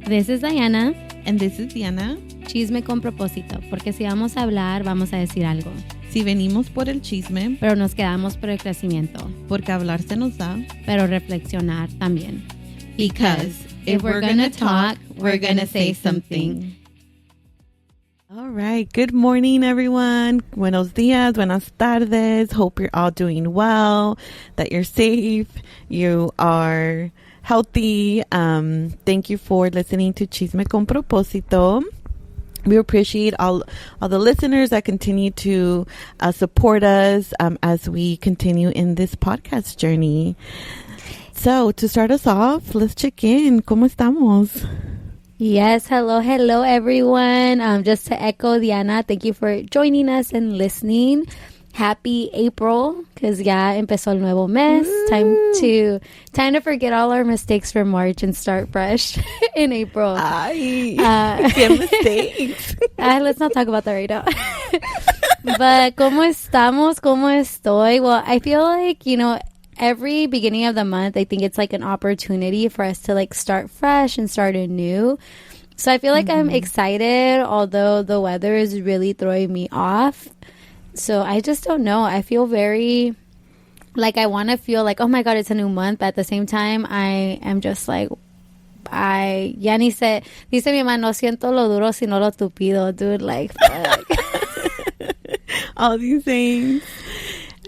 This is Diana. And this is Diana. Chisme con propósito, porque si vamos a hablar, vamos a decir algo. Si venimos por el chisme, pero nos quedamos por el crecimiento. Porque hablar se nos da, pero reflexionar también. Because if we're gonna talk, we're gonna say something. All right. Good morning, everyone. Buenos dias, buenas tardes. Hope you're all doing well, that you're safe, you are healthy. Thank you for listening to Chisme con Propósito. We appreciate all the listeners that continue to support us as we continue in this podcast journey. So, to start us off, let's check in. ¿Cómo estamos? Yes, hello everyone. Just to echo Diana, thank you for joining us and listening. Happy April, because ya empezó el nuevo mes. Time to forget all our mistakes from March and start fresh in April. Ay, qué mistakes. Let's not talk about that right now. But ¿cómo estamos? ¿Cómo estoy? Well, I feel like, every beginning of the month, I think it's like an opportunity for us to like start fresh and start anew. So I feel like I'm excited, although the weather is really throwing me off. So I just don't know. I feel very like I want to feel like, oh my God, it's a new month. But at the same time, I am just like, ya ni sé, dice mi mamá, no siento lo duro sino lo tupido, dude. Like, all these things.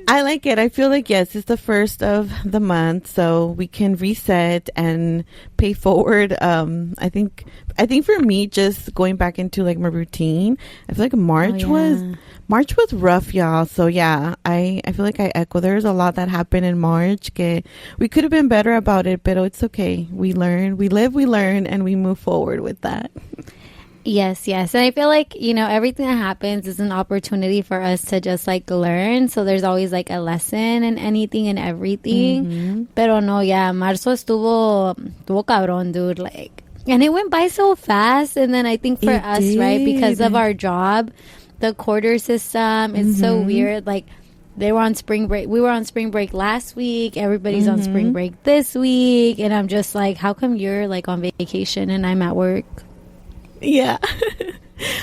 I like it. I feel like, yes, it's the first of the month, so we can reset and pay forward. I think for me, just going back into like my routine, I feel like March was rough, y'all. So yeah, I feel like I echo. There's a lot that happened in March. Que we could have been better about it, but it's okay. We learn, we live, we learn, and we move forward with that. Yes. And I feel like, everything that happens is an opportunity for us to just like learn. So there's always like a lesson in anything and everything. Mm-hmm. Pero no, yeah, marzo estuvo cabrón, dude. Like, and it went by so fast. And then I think for us, right, because of our job, the quarter system is so weird. Like, they were on spring break. We were on spring break last week. Everybody's on spring break this week. And I'm just like, how come you're like on vacation and I'm at work? Yeah.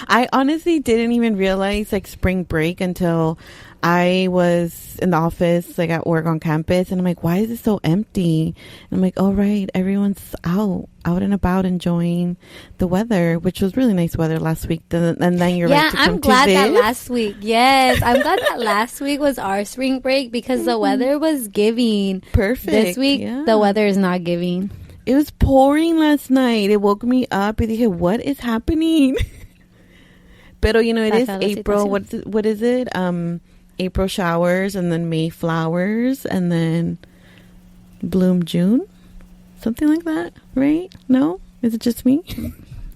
I honestly didn't even realize like spring break until I was in the office, like at work on campus. And I'm like, why is it so empty? And I'm like, oh, right. Everyone's out and about enjoying the weather, which was really nice weather last week. And then you're like, yeah, I'm glad that last week. Yes. I'm glad that last week was our spring break because the weather was giving. Perfect. This week, the weather is not giving. It was pouring last night. It woke me up. And dije, what is happening? Pero, it is April. What is it? April showers and then May flowers and then bloom June? Something like that, right? No? Is it just me?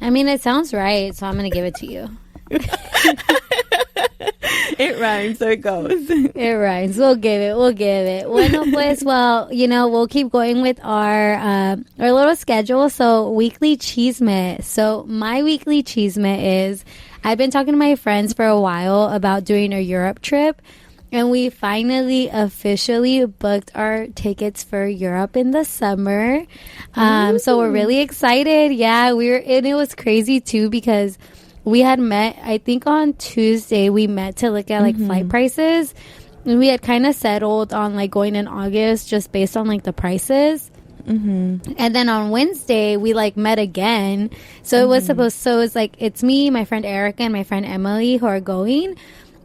I mean, it sounds right, so I'm going to give it to you. It rhymes, so it goes. It rhymes. We'll give it. Bueno, pues, well, we'll keep going with our little schedule. So, weekly chisme. So, my weekly chisme is, I've been talking to my friends for a while about doing a Europe trip. And we finally officially booked our tickets for Europe in the summer. So, we're really excited. Yeah, and it was crazy, too, because we had met, I think on Tuesday, we met to look at like flight prices. And we had kind of settled on like going in August just based on like the prices. Mm-hmm. And then on Wednesday, we like met again. So it was like, it's me, my friend Erica, and my friend Emily who are going.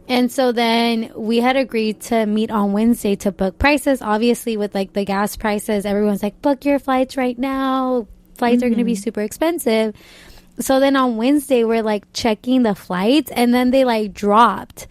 And so then we had agreed to meet on Wednesday to book prices. Obviously, with like the gas prices, everyone's like, book your flights right now. Flights are going to be super expensive. So then on Wednesday, we're like checking the flights and then they like dropped.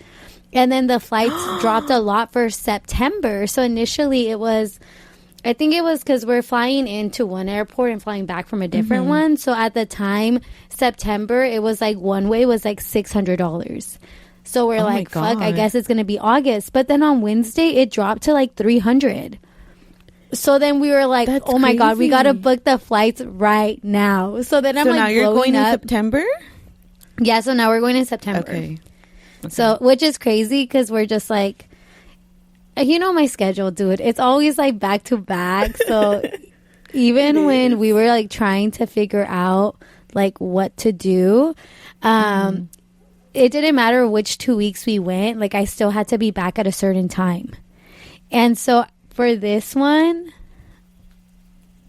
And then the flights dropped a lot for September. So initially I think it was because we're flying into one airport and flying back from a different one. So at the time, September, it was like one way was like $600. So we're like, fuck, I guess it's going to be August. But then on Wednesday, it dropped to like $300. So then we were like, oh my God, we got to book the flights right now. So then I'm like, now you're going in September? Yeah, so now we're going in September. Okay. So, which is crazy because we're just like, my schedule, dude. It's always like back to back. So Even when we were like trying to figure out like what to do, it didn't matter which 2 weeks we went. Like I still had to be back at a certain time. And so for this one,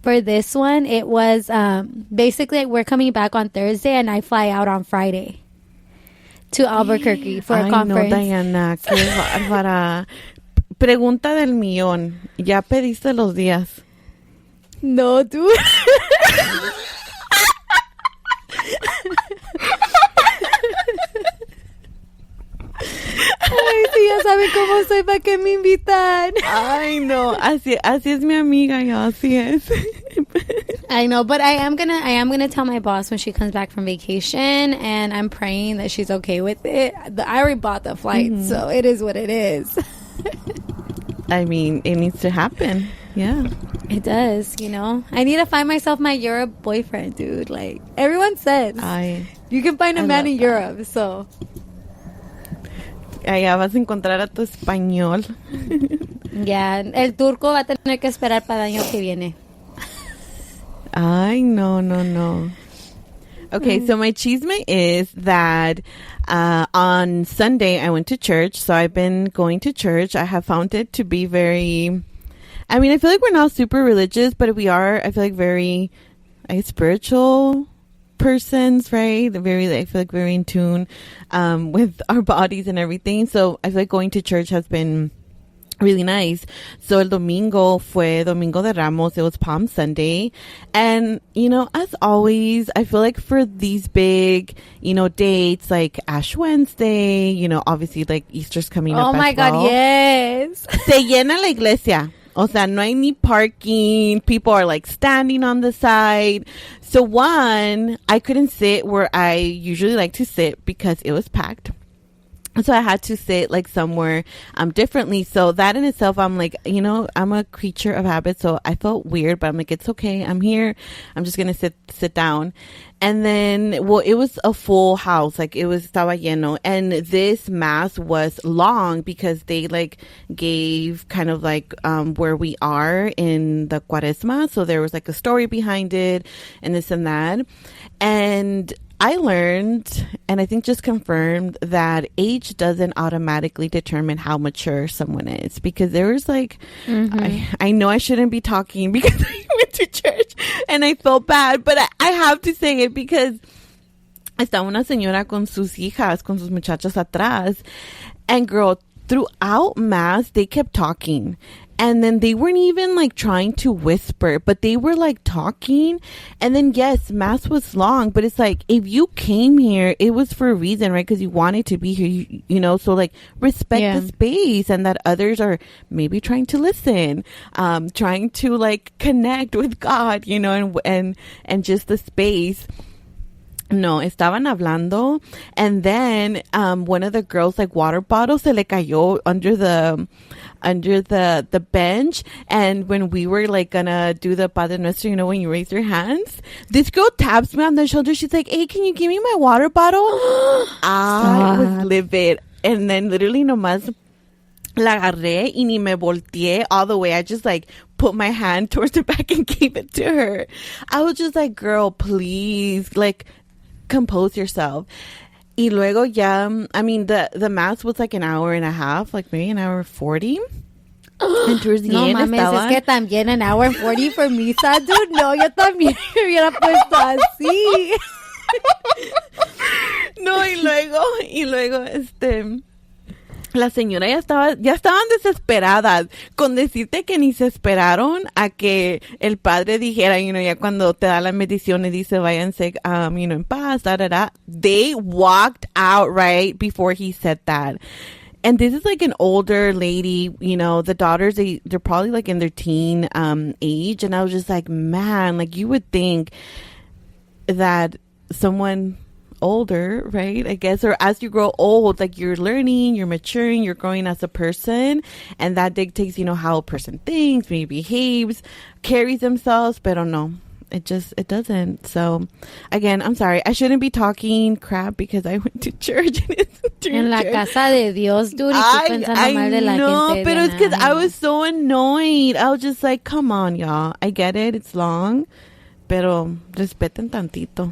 it was basically like we're coming back on Thursday and I fly out on Friday to Albuquerque for a conference. No, Diana, qué bárbara. Pregunta del millón. ¿Ya pediste los días? No, dude. Ay, sí, ya saben cómo soy, ¿para qué me invitan? Ay, no, así es mi amiga, ya, así es. I know, but I am gonna tell my boss when she comes back from vacation, and I'm praying that she's okay with it. I already bought the flight, so it is what it is. I mean, it needs to happen. Yeah. It does, you know. I need to find myself my Europe boyfriend, dude. Like, everyone says you can find a man in Europe, so. Allá vas a encontrar a tu español. Yeah, el turco va a tener que esperar para el año que viene. Ay, no. Okay, so my chisme is that on Sunday I went to church. So I've been going to church. I have found it to be very... I mean, I feel like we're not super religious, but we are, I feel like, very spiritual persons, right? I feel like very in tune with our bodies and everything. So I feel like going to church has been really nice. So el domingo fue Domingo de Ramos. It was Palm Sunday. And, you know, as always, I feel like for these big, you know, dates like Ash Wednesday, you know, obviously like Easter's coming up. Oh my God, yes. Se llena la iglesia. O sea, no hay ni parking. People are like standing on the side. So one, I couldn't sit where I usually like to sit because it was packed. So I had to sit like somewhere differently. So that in itself, I'm like, you know, I'm a creature of habit. So I felt weird, but I'm like, it's okay. I'm here. I'm just going to sit down. And then, well, it was a full house. Like it was estaba lleno. And this mass was long because they like gave kind of like where we are in the Cuaresma. So there was like a story behind it and this and that. And I learned, and I think just confirmed, that age doesn't automatically determine how mature someone is. Because there was like, I know I shouldn't be talking because I went to church and I felt bad, but I have to say it because estaba una señora con sus hijas, con sus muchachas atrás. And girl, throughout mass, they kept talking. And then they weren't even like trying to whisper, but they were like talking. And then yes, mass was long, but it's like, if you came here, it was for a reason, right? Because you wanted to be here, you know, so like respect the space and that others are maybe trying to listen, trying to like connect with God, you know, and just the space. No, estaban hablando, and then one of the girls' like water bottle se le cayó under the bench. And when we were like gonna do the Padre Nuestro, you know, when you raise your hands, this girl taps me on the shoulder. She's like, "Hey, can you give me my water bottle?" I was livid, and then literally nomás la agarré y ni me volteé all the way. I just like put my hand towards the back and gave it to her. I was just like, "Girl, please, like, compose yourself." Y luego ya, I mean, the mass was like an hour and a half, like maybe an hour 40. And towards the end mames, estaba... es que también an hour and 40 for misa, dude. No, yo también me hubiera puesto así. No, y luego, la señora ya estaban desesperadas con decirte que ni se esperaron a que el padre dijera, you know, ya cuando te da la bendición y dice váyanse, you know, en paz, they walked out right before he said that. And this is like an older lady, you know, the daughters, they're probably like in their teen age. And I was just like, man, like you would think that someone older, right, I guess, or as you grow old, like you're learning, you're maturing, you're growing as a person, and that dictates, you know, how a person thinks, maybe behaves, carries themselves. Pero no, It doesn't. So, again, I'm sorry. I shouldn't be talking crap because I went to church. En la casa de Dios, dude. I know, but it's because I was so annoyed. I was just like, come on, y'all. I get it. It's long. Pero respeten tantito.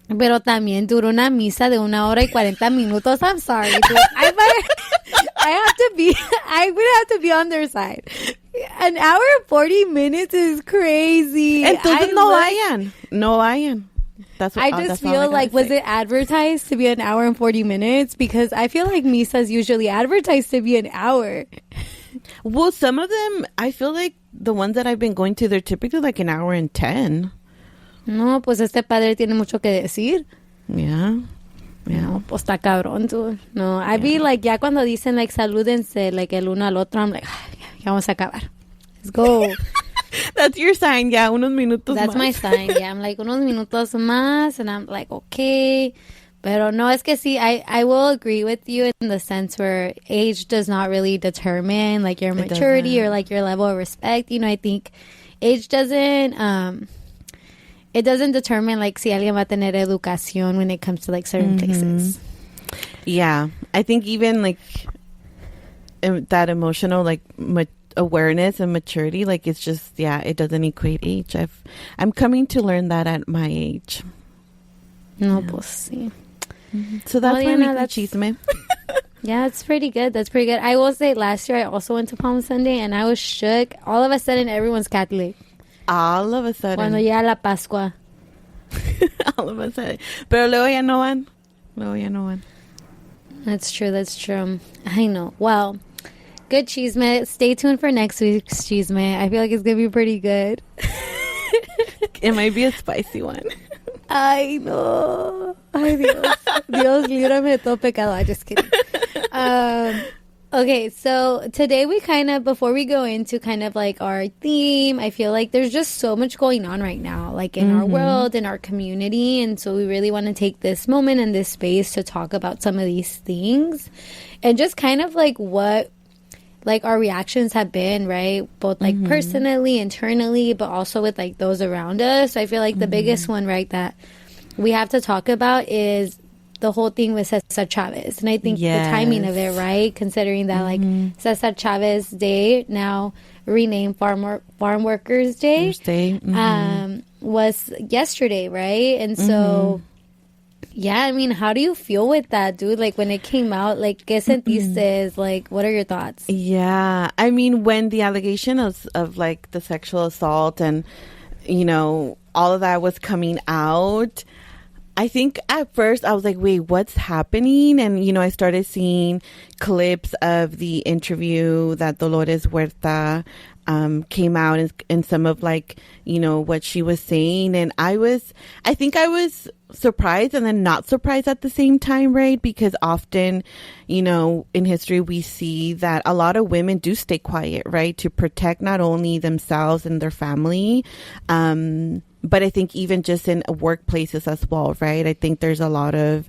Pero también duró una misa de 1 hora y 40 minutos. I'm sorry, dude. I would have to be on their side. An hour and 40 minutes is crazy. Entonces no vayan. That's what, I just feel like, was it advertised to be an hour and 40 minutes? Because I feel like misa is usually advertised to be an hour. Well, some of them, I feel like the ones that I've been going to, they're typically like an hour and 10. No, pues este padre tiene mucho que decir. Yeah. No, pues está cabrón, tú. No, I be like, ya cuando dicen, like, salúdense, like, el uno al otro, I'm like, ya vamos a acabar. Let's go. That's your sign, yeah, unos minutos That's más. my sign, yeah. I'm like, unos minutos más, and I'm like, okay. Pero no, es que sí, I will agree with you in the sense where age does not really determine, like, your maturity or, like, your level of respect. You know, I think age doesn't, it doesn't determine, like, si alguien va a tener educación when it comes to, like, certain places. Yeah. I think even, like, that emotional, like, awareness and maturity, like, it's just, yeah, it doesn't equate age. I'm coming to learn that at my age. No, pues, sí. So that's my weekly chisme. Yeah, it's pretty good. That's pretty good. I will say last year I also went to Palm Sunday and I was shook. All of a sudden, everyone's Catholic. All of a sudden. Cuando llega la Pascua. All of a sudden. Pero luego ya no van. That's true. That's true. I know. Well, good chisme. Stay tuned for next week's chisme. I feel like it's going to be pretty good. It might be a spicy one. Ay, no. Ay, Dios. Dios, líbrame de todo pecado. I'm just kidding. Okay, so today we kind of, before we go into kind of like our theme, I feel like there's just so much going on right now, like in our world, in our community. And so we really want to take this moment and this space to talk about some of these things and just kind of like what like our reactions have been, right? Both like personally, internally, but also with like those around us. So I feel like the biggest one, right, that we have to talk about is the whole thing with Cesar Chavez. And I think the timing of it, right? Considering that like Cesar Chavez Day, now renamed Farm Workers Day, was yesterday, right? And so, yeah, I mean, how do you feel with that, dude? Like when it came out, like, ¿qué sentiste? Like, what are your thoughts? Yeah, I mean, when the allegation of like the sexual assault and, you know, all of that was coming out, I think at first I was like, wait, what's happening? And, you know, I started seeing clips of the interview that Dolores Huerta came out and some of like, you know, what she was saying. And I think I was surprised and then not surprised at the same time, right? Because often, you know, in history, we see that a lot of women do stay quiet, right? To protect not only themselves and their family, but I think even just in workplaces as well, right? I think there's a lot of,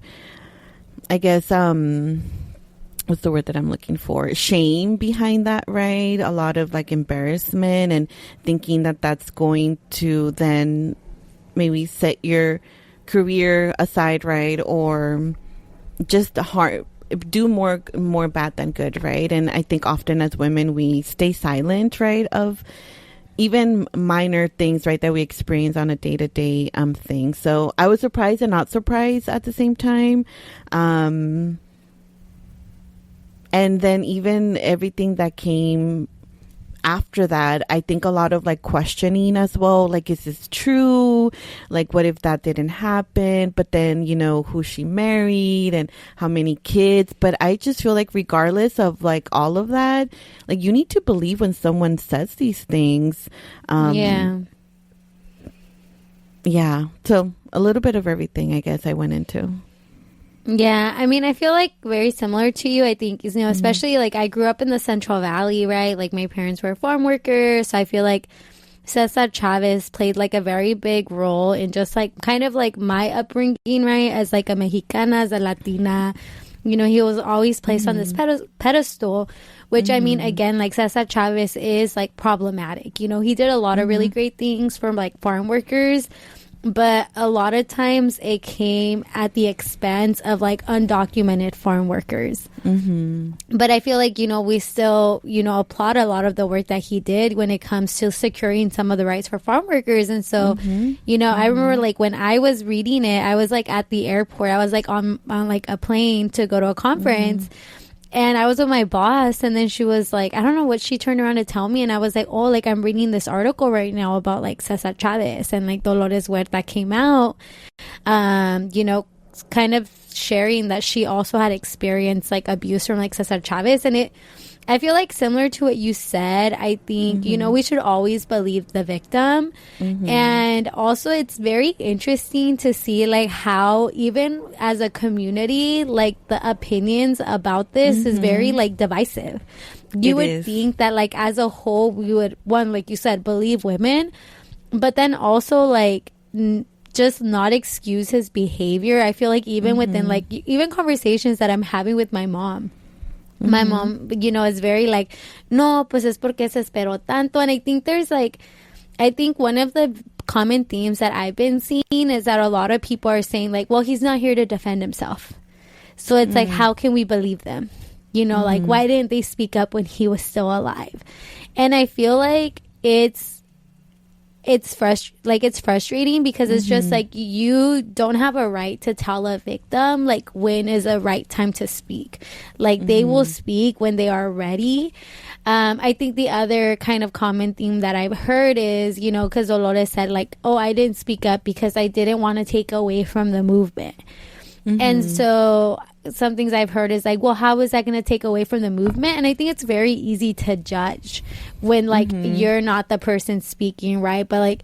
I guess, what's the word that I'm looking for? Shame behind that, right? A lot of like embarrassment and thinking that that's going to then maybe set your career aside, right? Or just do more bad than good, right? And I think often as women, we stay silent, right? Of even minor things, right, that we experience on a day-to-day thing. So I was surprised and not surprised at the same time. And then even everything that came after that, I think a lot of like questioning as well, like, is this true? Like, what if that didn't happen? But then, you know, who she married and how many kids. But I just feel like regardless of like all of that, like you need to believe when someone says these things. Yeah. So a little bit of everything, I guess I went into. Yeah, I mean, I feel like very similar to you. I think, you know, especially like I grew up in the Central Valley, right? Like my parents were farm workers. So I feel like Cesar Chavez played like a very big role in just like kind of like my upbringing, right? As like a Mexicana, as a Latina, he was always placed on this pedestal, which I mean, again, like Cesar Chavez is like problematic. He did a lot of really great things for like farm workers, but a lot of times it came at the expense of like undocumented farm workers. But I feel like, we still, applaud a lot of the work that he did when it comes to securing some of the rights for farm workers. And so, I remember like when I was reading it, I was like at the airport, I was like on like a plane to go to a conference. And I was with my boss, and then she was like, I don't know what she turned around to tell me. And I was like, oh, like I'm reading this article right now about like Cesar Chavez and like Dolores Huerta came out, kind of sharing that she also had experienced like abuse from like Cesar Chavez. And I feel like similar to what you said, I think, we should always believe the victim. And also it's very interesting to see like how even as a community, like the opinions about this is very like divisive. You would think that like as a whole, we would, one, like you said, believe women, but then also like just not excuse his behavior. I feel like even within like even conversations that I'm having with my mom, my mom, is very like, no, pues es porque se esperó tanto. And I think I think one of the common themes that I've been seeing is that a lot of people are saying like, well, he's not here to defend himself. So it's like, how can we believe them? Like, why didn't they speak up when he was still alive? And I feel like it's frustrating because it's just like you don't have a right to tell a victim like when is a right time to speak. Like they will speak when they are ready. I think the other kind of common theme that I've heard is, because Dolores said like, oh, I didn't speak up because I didn't want to take away from the movement. And so some things I've heard is like, well, how is that going to take away from the movement? And I think it's very easy to judge when like you're not the person speaking, right? But like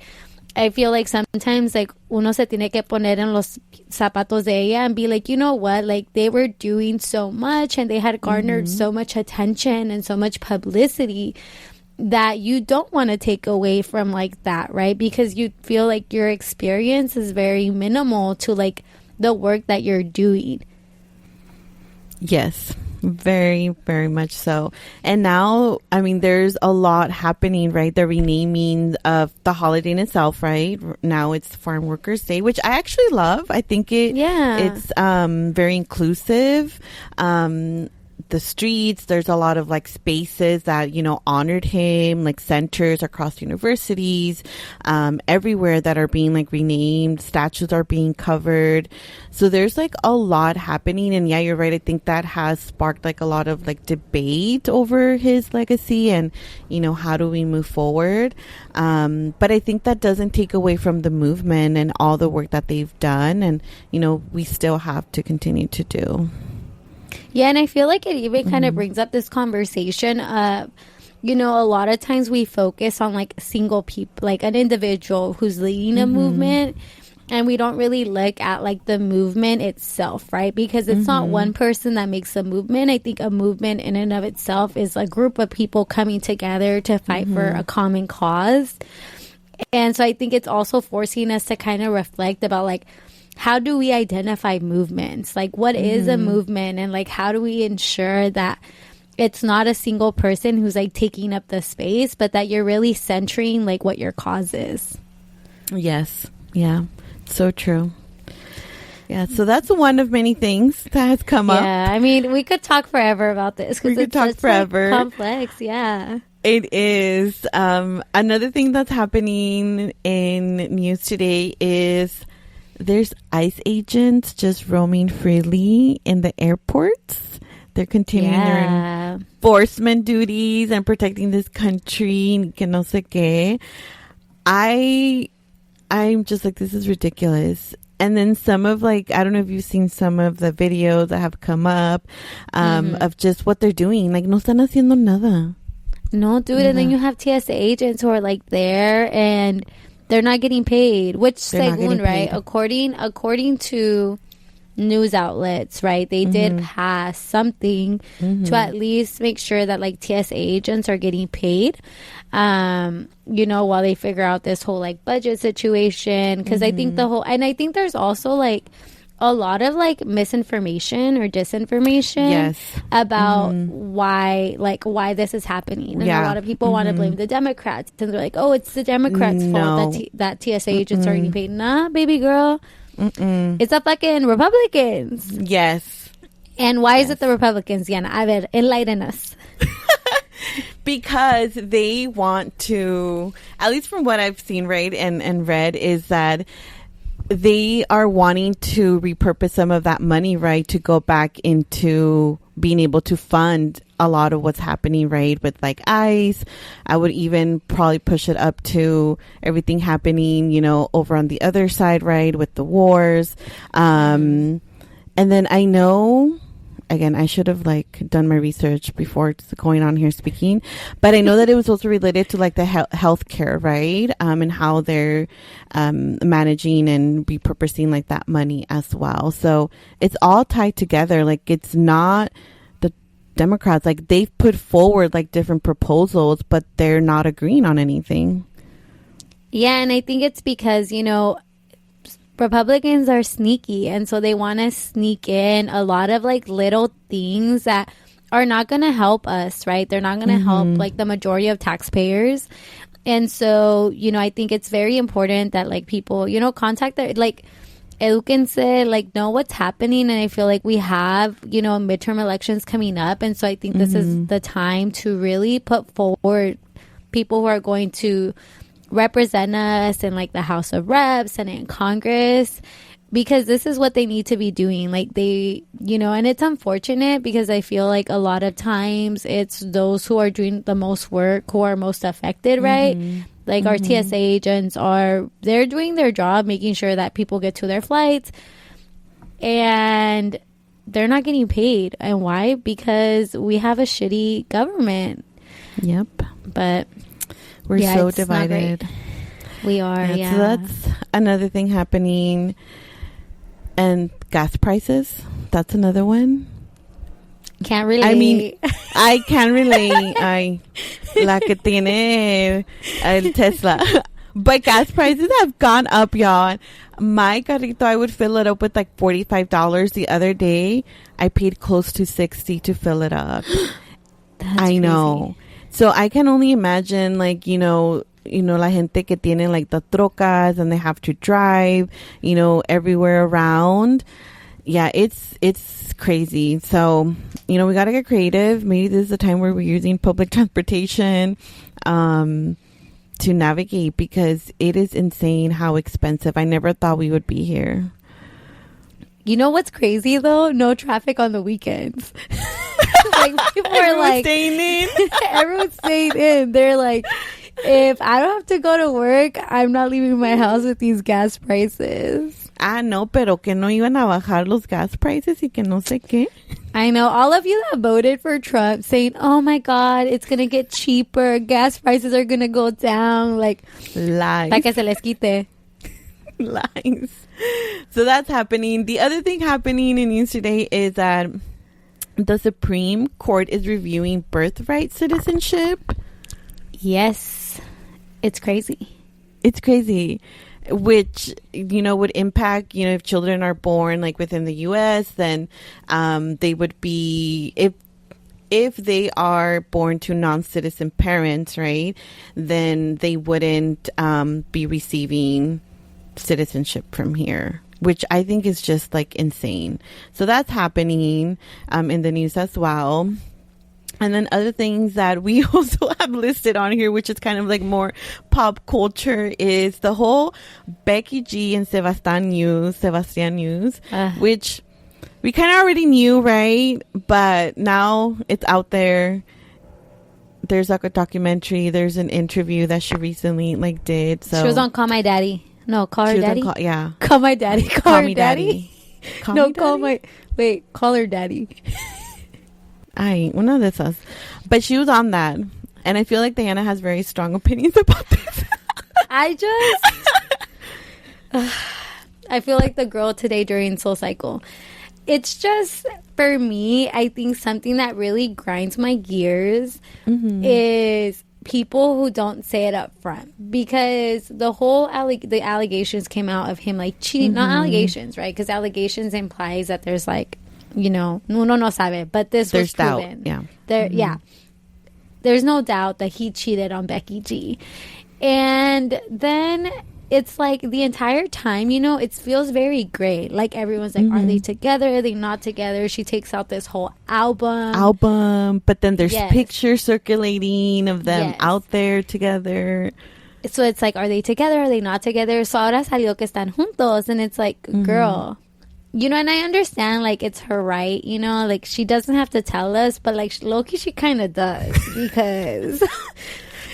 I feel like sometimes like uno se tiene que poner en los zapatos de ella and be like, you know what, like they were doing so much and they had garnered so much attention and so much publicity that you don't want to take away from like that, right? Because you feel like your experience is very minimal to like the work that you're doing. Yes, very, very much so. And now, I mean, there's a lot happening, right? The renaming of the holiday in itself, right? Now it's Farm Workers Day, which I actually love. I think it's very inclusive. The streets, there's a lot of like spaces that honored him, like centers across universities, everywhere that are being like renamed, statues are being covered. So there's like a lot happening. And yeah, you're right, I think that has sparked like a lot of like debate over his legacy and how do we move forward. But I think that doesn't take away from the movement and all the work that they've done, and we still have to continue to do. Yeah, and I feel like it even kind of brings up this conversation of, a lot of times we focus on like single people, like an individual who's leading a movement, and we don't really look at like the movement itself, right? Because it's not one person that makes a movement. I think a movement in and of itself is a group of people coming together to fight for a common cause. And so I think it's also forcing us to kind of reflect about like, how do we identify movements? Like, what is a movement? And like, how do we ensure that it's not a single person who's like taking up the space, but that you're really centering like what your cause is? Yes. Yeah. So true. Yeah. So that's one of many things that has come up. Yeah. I mean, we could talk forever about this because it's talk forever. Like, complex. Yeah. It is. Another thing that's happening in news today is there's ICE agents just roaming freely in the airports. They're continuing their enforcement duties and protecting this country. Que no sé qué. I'm just like, this is ridiculous. And then some of like, I don't know if you've seen some of the videos that have come up of just what they're doing. Like, no están haciendo nada. No, dude. And then you have TSA agents who are like there and they're not getting paid, which según, right? According to news outlets, right? They did pass something to at least make sure that like TSA agents are getting paid, while they figure out this whole like budget situation. Because I think I think there's also like a lot of like misinformation or disinformation about why this is happening. And a lot of people want to blame the Democrats, and they're like, oh, it's the Democrats' fault that TSA agents are getting paid. Nah, baby girl. It's the fucking Republicans. Yes. And why is it the Republicans, Yana? A ver, enlighten us. Because they want to, at least from what I've seen, right, and read, is that they are wanting to repurpose some of that money, right, to go back into being able to fund a lot of what's happening, right, with like ICE. I would even probably push it up to everything happening, you know, over on the other side, right, with the wars. And then I know, again, I should have like done my research before going on here speaking, but I know that it was also related to like the healthcare, right? And how they're managing and repurposing like that money as well. So it's all tied together. Like, it's not the Democrats, like they've put forward like different proposals, but they're not agreeing on anything. Yeah, and I think it's because, you know, Republicans are sneaky, and so they want to sneak in a lot of like little things that are not going to help us, right? They're not going to help like the majority of taxpayers. And so, you know, I think it's very important that like people, you know, contact their, like, eduquense, like know what's happening. And I feel like we have, you know, midterm elections coming up, and so I think this is the time to really put forward people who are going to represent us in like the House of Reps and in Congress, because this is what they need to be doing. Like, they, you know, and it's unfortunate because I feel like a lot of times it's those who are doing the most work who are most affected, right? Like our TSA agents they're doing their job, making sure that people get to their flights, and they're not getting paid. And why? Because we have a shitty government. Yep. But we're so divided. We are, So that's another thing happening. And gas prices, that's another one. Can't relate. I mean, I can relate. La que tiene el Tesla. But gas prices have gone up, y'all. My carrito, I would fill it up with like $45. The other day, I paid close to $60 to fill it up. That's I know. crazy. So I can only imagine, like, you know, la gente que tiene like the trocas and they have to drive, you know, everywhere around. Yeah, it's crazy. So, you know, we got to get creative. Maybe this is the time where we're using public transportation to navigate, because it is insane how expensive. I never thought we would be here. You know what's crazy though? No traffic on the weekends. Like, people are like, staying in. Everyone's staying in. They're like, if I don't have to go to work, I'm not leaving my house with these gas prices. No, pero que no iban a bajar los gas prices y que no sé qué. I know all of you that voted for Trump saying, oh my God, it's going to get cheaper. Gas prices are going to go down. Like, lies. Para que se les quite. Lies. So that's happening. The other thing happening in news today is that the Supreme Court is reviewing birthright citizenship. Yes. It's crazy. It's crazy. Which, you know, would impact, you know, if children are born like within the U.S., then they would be, if they are born to non-citizen parents, right, then they wouldn't be receiving citizenship from here, which I think is just like insane. So that's happening in the news as well. And then other things that we also have listed on here, which is kind of like more pop culture, is the whole Becky G and Sebastian news, which we kind of already knew, right? But now it's out there. There's like a documentary. There's an interview that she recently like did. So she was on Call My Daddy. No, Call Her Daddy. Call My Daddy. Call Her Me Daddy. Call no, me call daddy? Call Her Daddy. Una de esas. But she was on that. And I feel like Diana has very strong opinions about this. I feel like the girl today during Soul Cycle. It's just, for me, I think something that really grinds my gears is people who don't say it up front, because the whole the allegations came out of him like cheating. Not allegations, right? Because allegations implies that there's like, you know, uno no sabe, but there's was proven. Doubt. Yeah. There's no doubt that he cheated on Becky G. And then it's like the entire time, you know, it feels very gray. Like everyone's like, are they together? Are they not together? She takes out this whole album. But then there's pictures circulating of them out there together. So it's like, are they together? Are they not together? So ahora salió que están juntos. And it's like, girl, you know, and I understand, like, it's her right, you know, like, she doesn't have to tell us, but, like, low-key, she kind of does, because...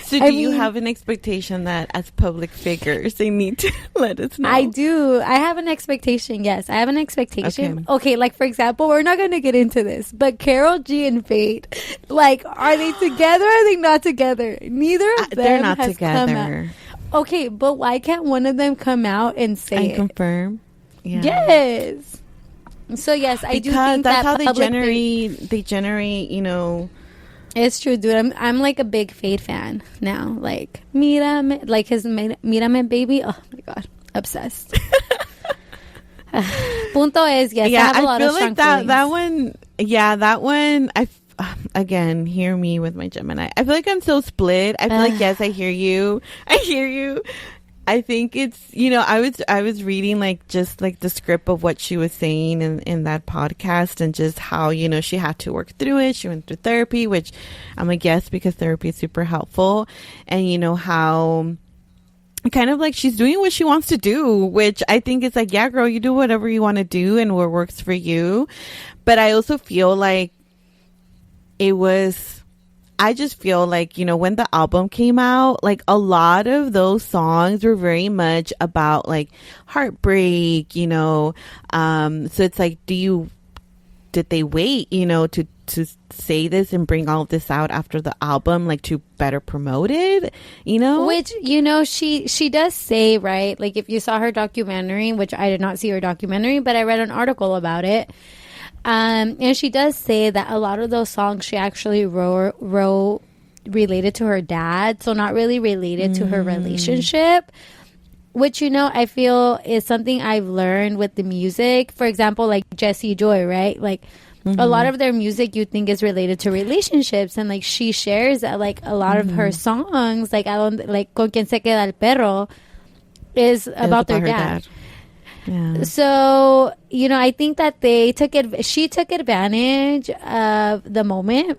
So do you have an expectation that as public figures they need to let us know? I do. I have an expectation, yes. I have an expectation. Okay, like, for example, we're not going to get into this, but Karol G and Fate, like, are they together or are they not together? Neither of them they're not has together. Come out. Okay, but why can't one of them come out and say and it? Confirm? Yeah. Yes. So, yes, I do think that's that how they generate, you know... It's true, dude. I'm like a big Fade fan now. Like, Mírame, like his Mírame Baby. Oh my god, obsessed. Punto es, yes, I have a lot of strong feelings. That one. Yeah, that one. Again, hear me with my Gemini. I feel like I'm so split. I feel like, yes, I hear you. I think it's, you know, I was reading like just like the script of what she was saying in that podcast, and just how, you know, she had to work through it. She went through therapy, which I'm a guess because therapy is super helpful. And, you know, how kind of like she's doing what she wants to do, which I think is like, yeah, girl, you do whatever you want to do and what works for you. But I also feel like I just feel like, you know, when the album came out, like a lot of those songs were very much about like heartbreak, you know. So it's like, did they wait, you know, to say this and bring all of this out after the album, like to better promote it, you know? Which, you know, she does say, right? Like if you saw her documentary, which I did not see her documentary, but I read an article about it. And she does say that a lot of those songs she actually wrote related to her dad, so not really related to her relationship, which, you know, I feel is something I've learned with the music. For example, like Jessie Joy, right? Like a lot of their music you think is related to relationships, and like she shares that like a lot of her songs, like like Con Quien Se Queda El Perro, is about their dad. Yeah. So, you know, I think that she took advantage of the moment.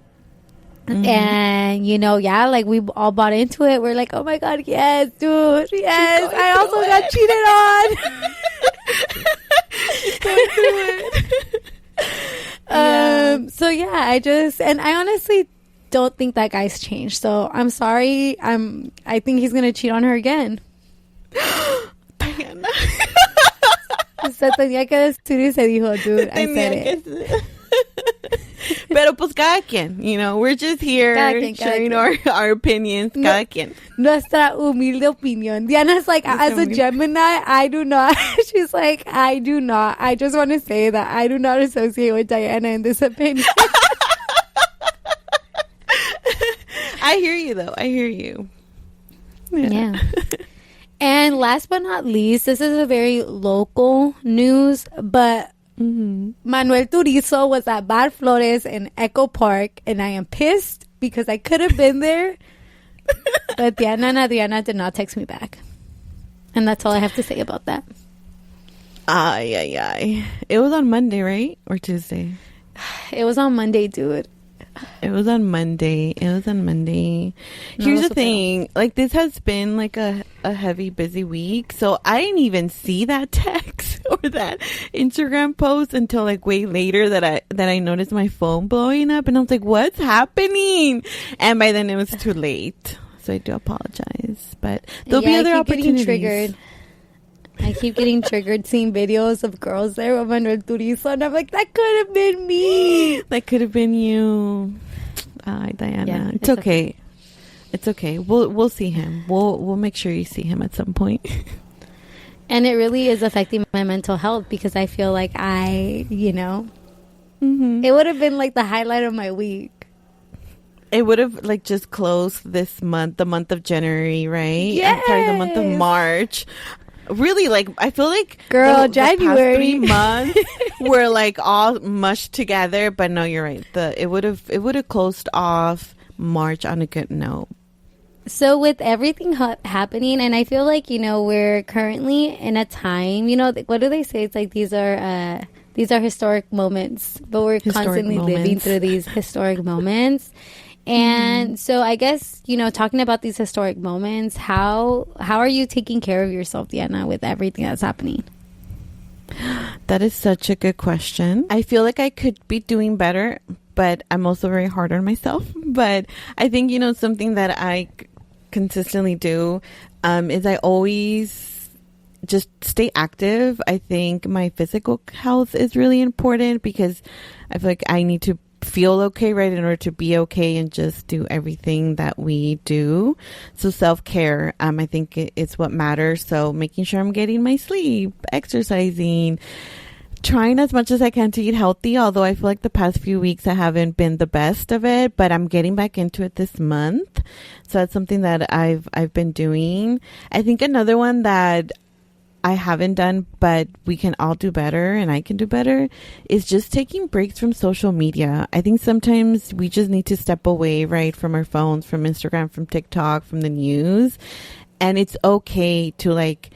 And, you know, yeah, like we all bought into it. We're like, oh my God, yes, dude, yes. I also got cheated on. So yeah, I honestly don't think that guy's changed. So I'm sorry. I think he's going to cheat on her again. Diana. Se tenía que decir y se dijo, dude. I said it. Pero pues cada quien, you know, we're just here sharing our opinions. Cada quien. Nuestra humilde opinión. Diana's like, as a Gemini, I do not. She's like, I do not. I just want to say that I do not associate with Diana in this opinion. I hear you, though. I hear you. Yeah. And last but not least, this is a very local news, but Manuel Turizo was at Bar Flores in Echo Park, and I am pissed because I could have been there, but Diana and Adriana did not text me back. And that's all I have to say about that. Ay. It was on Monday, right? Or Tuesday? It was on Monday, dude. It was on Monday. Here's the thing. Like, this has been like a heavy, busy week. So I didn't even see that text or that Instagram post until like way later that I noticed my phone blowing up. And I was like, what's happening? And by then it was too late. So I do apologize. But there'll be other opportunities. I keep getting triggered seeing videos of girls there with Manuel Turizo, and I'm like, that could have been me. That could have been you. Diana. Yeah, it's okay. It's okay. We'll see him. We'll make sure you see him at some point. And it really is affecting my mental health because I feel like it would have been like the highlight of my week. It would have like just closed this month, the month of January, right? Yes. Sorry, the month of March. Really, like I feel like girl, the January past 3 months were like all mushed together. But no, you're right. It would have closed off March on a good note. So with everything happening, and I feel like, we're currently in a time, what do they say? It's like these are historic moments, but we're constantly living through these historic moments. And so I guess, talking about these historic moments, how are you taking care of yourself, Diana, with everything that's happening? That is such a good question. I feel like I could be doing better, but I'm also very hard on myself. But I think, something that I consistently do is I always just stay active. I think my physical health is really important because I feel like I need to feel okay, right, in order to be okay and just do everything that we do. So self-care, I think it's what matters. So making sure I'm getting my sleep, exercising, trying as much as I can to eat healthy, although I feel like the past few weeks I haven't been the best of it, but I'm getting back into it this month. So that's something that I've been doing. I think another one that I haven't done, but we can all do better and I can do better, is just taking breaks from social media. I think sometimes we just need to step away, right, from our phones, from Instagram, from TikTok, from the news. And it's okay to like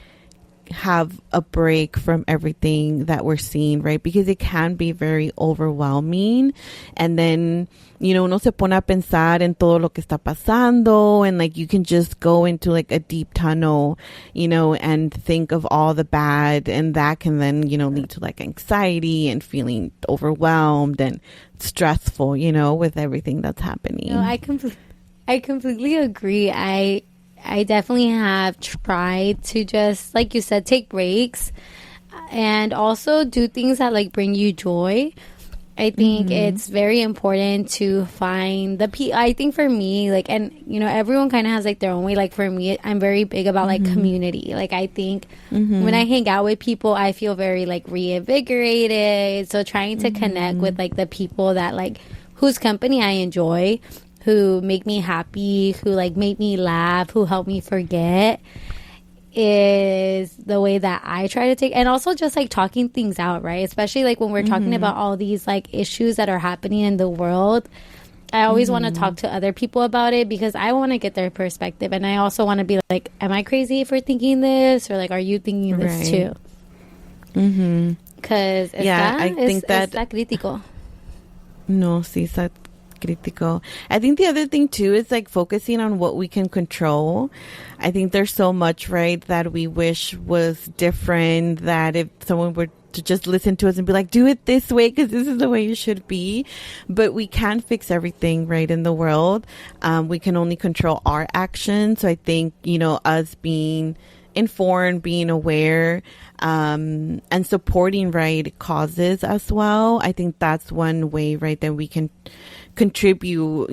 have a break from everything that we're seeing, right? Because it can be very overwhelming. And then, uno se pone a pensar en todo lo que está pasando, and like you can just go into like a deep tunnel, and think of all the bad, and that can then, lead to like anxiety and feeling overwhelmed and stressful, with everything that's happening. No, I completely agree. I definitely have tried to just, like you said, take breaks and also do things that like bring you joy. I think it's very important to find I think for me, like, and everyone kind of has like their own way. Like for me, I'm very big about like community. Like I think when I hang out with people, I feel very like reinvigorated. So trying to connect with like the people that like whose company I enjoy, who make me happy, who like make me laugh, who help me forget, is the way that I try to take. And also just like talking things out, right? Especially like when we're talking about all these like issues that are happening in the world. I always want to talk to other people about it because I want to get their perspective. And I also want to be like, am I crazy for thinking this? Or like, are you thinking this too? Because I think that está crítico. No, sí, está critical. I think the other thing too is like focusing on what we can control. I think there's so much, right, that we wish was different, that if someone were to just listen to us and be like, do it this way because this is the way it should be. But we can't fix everything, right, in the world. We can only control our actions. So I think, us being informed, being aware, and supporting, right, causes as well. I think that's one way, right, that we can contribute,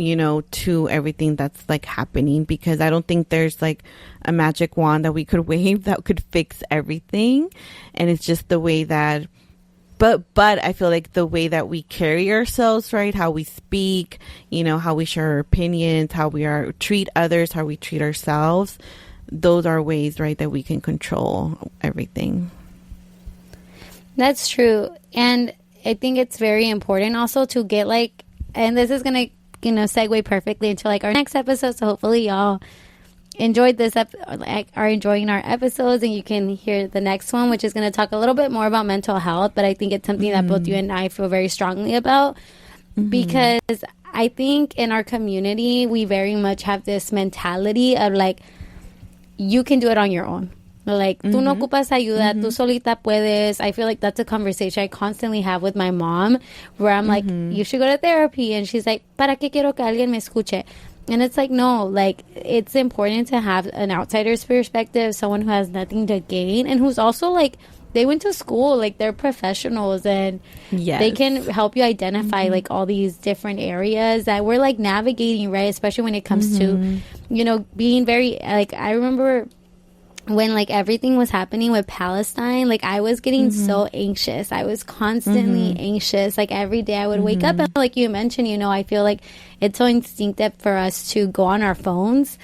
to everything that's like happening, because I don't think there's like a magic wand that we could wave that could fix everything. And it's just the way that, but I feel like the way that we carry ourselves, right, how we speak, how we share our opinions, how we treat others, how we treat ourselves, those are ways, right, that we can control everything. That's true. And I think it's very important also to get like, and this is going to, segue perfectly into like our next episode. So hopefully y'all enjoyed this, are enjoying our episodes, and you can hear the next one, which is going to talk a little bit more about mental health. But I think it's something that both you and I feel very strongly about, because I think in our community, we very much have this mentality of like, you can do it on your own. Like, tú no ocupas ayuda, tú solita puedes. I feel like that's a conversation I constantly have with my mom, where I'm like, you should go to therapy. And she's like, ¿para qué quiero que alguien me escuche? And it's like, no, like, it's important to have an outsider's perspective, someone who has nothing to gain, and who's also like, they went to school, like, they're professionals, and they can help you identify like all these different areas that we're like navigating, right? Especially when it comes to, being very, like, I remember when like everything was happening with Palestine, like I was getting so anxious. I was constantly anxious. Like every day I would wake up and like you mentioned, you know, I feel like it's so instinctive for us to go on our phones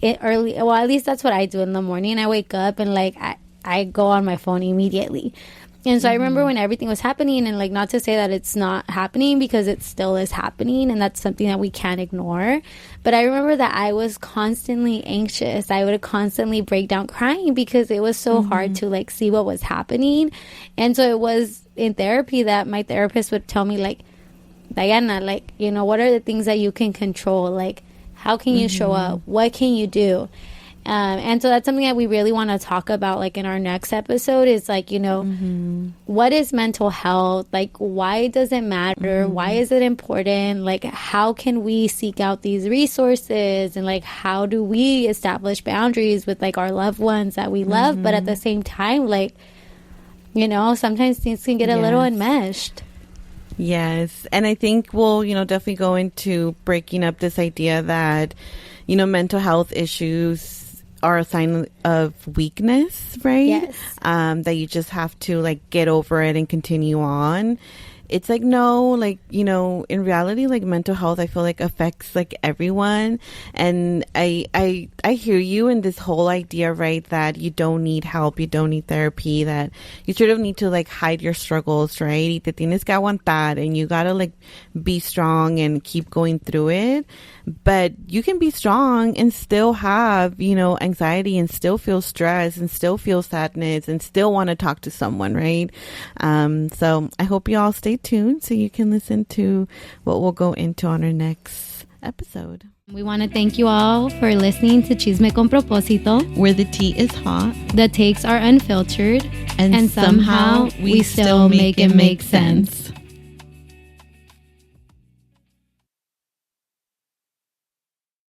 early. Well, at least that's what I do in the morning. I wake up and like I go on my phone immediately. And so I remember when everything was happening, and like not to say that it's not happening, because it still is happening and that's something that we can't ignore. But I remember that I was constantly anxious. I would constantly break down crying because it was so hard to like see what was happening. And so it was in therapy that my therapist would tell me like, Diana, like, you know, what are the things that you can control? Like, how can you show up? What can you do? And so that's something that we really want to talk about, like in our next episode, is like, you know, what is mental health? Like, why does it matter? Why is it important? Like, how can we seek out these resources? And like, how do we establish boundaries with like our loved ones that we love? But at the same time, like, you know, sometimes things can get a little enmeshed. Yes. And I think we'll, you know, definitely go into breaking up this idea that, you know, mental health issues are a sign of weakness, right? Yes. That you just have to like get over it and continue on. It's like, no, like, you know, in reality, like mental health, I feel like affects like everyone. And I hear you in this whole idea, right, that you don't need help, you don't need therapy, that you sort of need to like hide your struggles, right? Y te tienes que aguantar, and you gotta like be strong and keep going through it. But you can be strong and still have, you know, anxiety, and still feel stress, and still feel sadness, and still want to talk to someone, right? So I hope you all stay tuned so you can listen to what we'll go into on our next episode. We want to thank you all for listening to Chisme con Propósito, where the tea is hot, the takes are unfiltered, and somehow we still make it make sense.